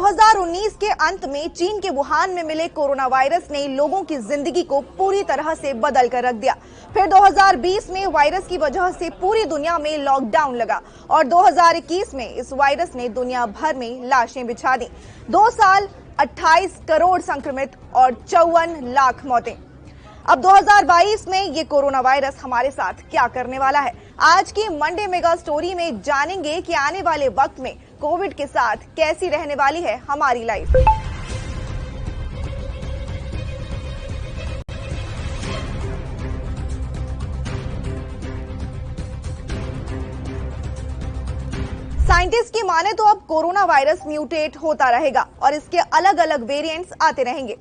2019 के अंत में चीन के वुहान में मिले कोरोना वायरस ने लोगों की जिंदगी को पूरी तरह से बदल कर रख दिया। फिर 2020 में वायरस की वजह से पूरी दुनिया में लॉकडाउन लगा और 2021 में इस वायरस ने दुनिया भर में लाशें बिछा दी। 2 साल, 28 करोड़ संक्रमित और 54 लाख मौतें। अब 2022 में ये कोरोना वायरस हमारे साथ क्या करने वाला है? आज की मंडे मेगा स्टोरी में जानेंगे कि आने वाले वक्त में कोविड के साथ कैसी रहने वाली है हमारी लाइफ। साइंटिस्ट की माने तो अब कोरोना वायरस म्यूटेट होता रहेगा और इसके अलग अलग वेरिएंट्स आते रहेंगे।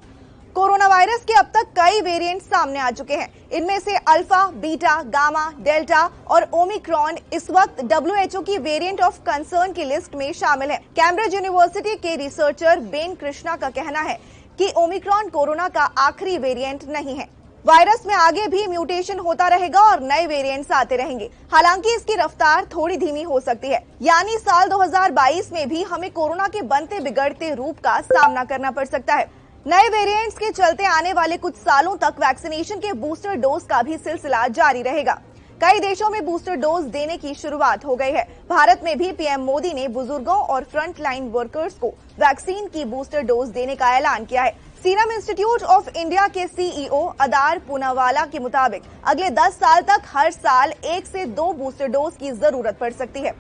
कोरोना वायरस के अब तक कई वेरिएंट सामने आ चुके हैं। इनमें से अल्फा, बीटा, गामा, डेल्टा और ओमिक्रॉन इस वक्त WHO की वेरिएंट ऑफ कंसर्न की लिस्ट में शामिल है। कैम्ब्रिज यूनिवर्सिटी के रिसर्चर बेन कृष्णा का कहना है कि ओमिक्रॉन कोरोना का आखिरी वेरिएंट नहीं है। वायरस में आगे भी म्यूटेशन होता रहेगा और नए वेरिएंट्स आते रहेंगे। हालांकि इसकी रफ्तार थोड़ी धीमी हो सकती है, यानी साल 2022 में भी हमें कोरोना के बनते बिगड़ते रूप का सामना करना पड़ सकता है। नए वेरिएंट्स के चलते आने वाले कुछ सालों तक वैक्सीनेशन के बूस्टर डोज का भी सिलसिला जारी रहेगा। कई देशों में बूस्टर डोज देने की शुरुआत हो गई है। भारत में भी पीएम मोदी ने बुजुर्गों और फ्रंट लाइन वर्कर्स को वैक्सीन की बूस्टर डोज देने का ऐलान किया है। सीरम इंस्टीट्यूट ऑफ इंडिया के CEO अदार पूनावाला के मुताबिक अगले 10 साल तक हर साल 1 से 2 बूस्टर डोज की जरूरत पड़ सकती है।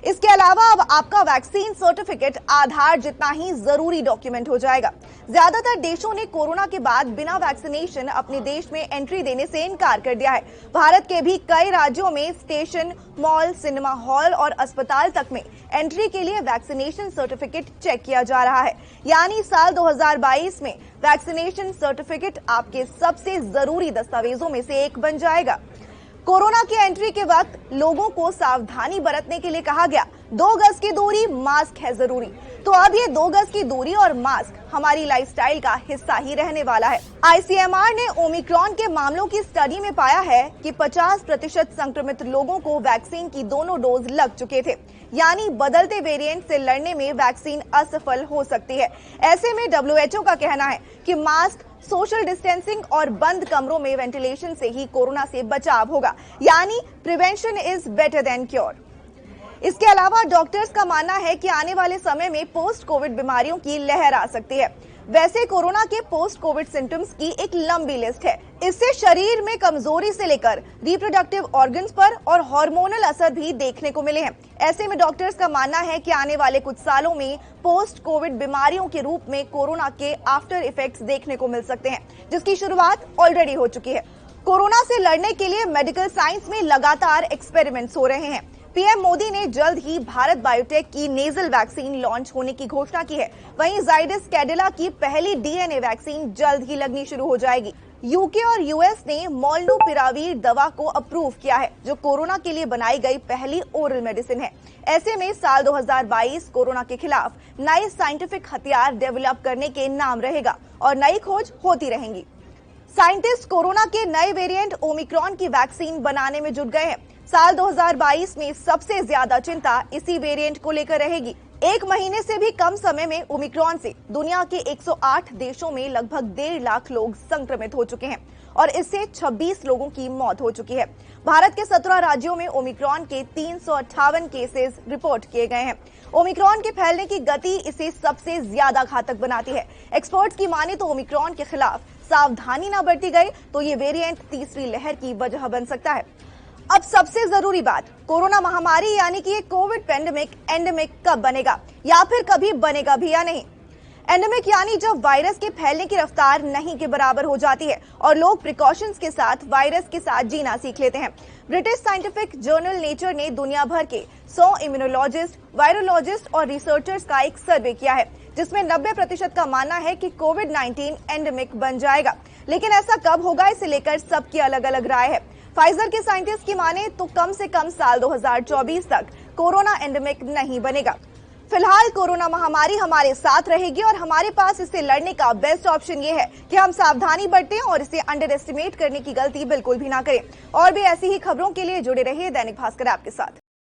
इसके अलावा अब आपका वैक्सीन सर्टिफिकेट आधार जितना ही जरूरी डॉक्यूमेंट हो जाएगा। ज्यादातर देशों ने कोरोना के बाद बिना वैक्सीनेशन अपने देश में एंट्री देने से इनकार कर दिया है। भारत के भी कई राज्यों में स्टेशन, मॉल, सिनेमा हॉल और अस्पताल तक में एंट्री के लिए वैक्सीनेशन सर्टिफिकेट चेक किया जा रहा है। यानी साल 2022 में वैक्सीनेशन सर्टिफिकेट आपके सबसे जरूरी दस्तावेजों में से एक बन जाएगा। कोरोना की एंट्री के वक्त लोगों को सावधानी बरतने के लिए कहा गया 2 गज की दूरी, मास्क है जरूरी। तो अब ये 2 गज की दूरी और मास्क हमारी लाइफस्टाइल का हिस्सा ही रहने वाला है। ICMR ने ओमिक्रॉन के मामलों की स्टडी में पाया है कि 50% संक्रमित लोगों को वैक्सीन की दोनों डोज लग चुके थे। यानी बदलते वेरिएंट से लड़ने में वैक्सीन असफल हो सकती है। ऐसे में WHO का कहना है कि मास्क, सोशल डिस्टेंसिंग और बंद कमरों में वेंटिलेशन से ही कोरोना से बचाव होगा। यानी prevention is better than cure. इसके अलावा डॉक्टर्स का मानना है कि आने वाले समय में पोस्ट कोविड बीमारियों की लहर आ सकती है। वैसे कोरोना के पोस्ट कोविड सिम्टम्स की एक लंबी लिस्ट है। इससे शरीर में कमजोरी से लेकर रिप्रोडक्टिव ऑर्गन्स पर और हार्मोनल असर भी देखने को मिले हैं। ऐसे में डॉक्टर्स का मानना है कि आने वाले कुछ सालों में पोस्ट कोविड बीमारियों के रूप में कोरोना के आफ्टर इफेक्ट्स देखने को मिल सकते हैं, जिसकी शुरुआत ऑलरेडी हो चुकी है। कोरोना से लड़ने के लिए मेडिकल साइंस में लगातार एक्सपेरिमेंट्स हो रहे हैं। पीएम मोदी ने जल्द ही भारत बायोटेक की नेजल वैक्सीन लॉन्च होने की घोषणा की है। वहीं जाइडस कैडिला की पहली DNA वैक्सीन जल्द ही लगनी शुरू हो जाएगी। यूके और US ने मोल्नुपिरावीर दवा को अप्रूव किया है, जो कोरोना के लिए बनाई गई पहली ओरल मेडिसिन है। ऐसे में साल 2022 कोरोना के खिलाफ नए साइंटिफिक हथियार डेवलप करने के नाम रहेगा और नई खोज होती रहेंगी। साइंटिस्ट कोरोना के नए वेरिएंट ओमिक्रॉन की वैक्सीन बनाने में जुट गए हैं। साल 2022 में सबसे ज्यादा चिंता इसी वेरिएंट को लेकर रहेगी। 1 महीने से भी कम समय में ओमिक्रॉन से दुनिया के 108 देशों में लगभग 1.5 लाख लोग संक्रमित हो चुके हैं और इससे 26 लोगों की मौत हो चुकी है। भारत के 17 राज्यों में ओमिक्रॉन के 358 केसेस रिपोर्ट किए गए हैं। ओमिक्रॉन के फैलने की गति इसे सबसे ज्यादा घातक बनाती है। एक्सपर्ट्स की माने तो ओमिक्रॉन के खिलाफ सावधानी न बरती गई तो ये वेरिएंट तीसरी लहर की वजह बन सकता है। अब सबसे जरूरी बात, कोरोना महामारी यानी कि ये कोविड पेंडेमिक एंडेमिक कब बनेगा या फिर कभी बनेगा भी या नहीं। एंडेमिक यानी जब वायरस के फैलने की रफ्तार नहीं के बराबर हो जाती है और लोग प्रिकॉशंस के साथ वायरस के साथ जीना सीख लेते हैं। ब्रिटिश साइंटिफिक जर्नल नेचर ने दुनिया भर के 100 इम्यूनोलॉजिस्ट, वायरोलॉजिस्ट और रिसर्चर्स का एक सर्वे किया है, जिसमें 90% का मानना है कि कोविड-19 एंडेमिक बन जाएगा। लेकिन ऐसा कब होगा, इसे लेकर सबकी अलग अलग राय है। फाइजर के साइंटिस्ट की माने तो कम से कम साल 2024 तक कोरोना एंडेमिक नहीं बनेगा। फिलहाल कोरोना महामारी हमारे साथ रहेगी और हमारे पास इससे लड़ने का बेस्ट ऑप्शन ये है कि हम सावधानी बरतें और इसे अंडर एस्टिमेट करने की गलती बिल्कुल भी ना करें। और भी ऐसी ही खबरों के लिए जुड़े रहिए दैनिक भास्कर ऐप के साथ।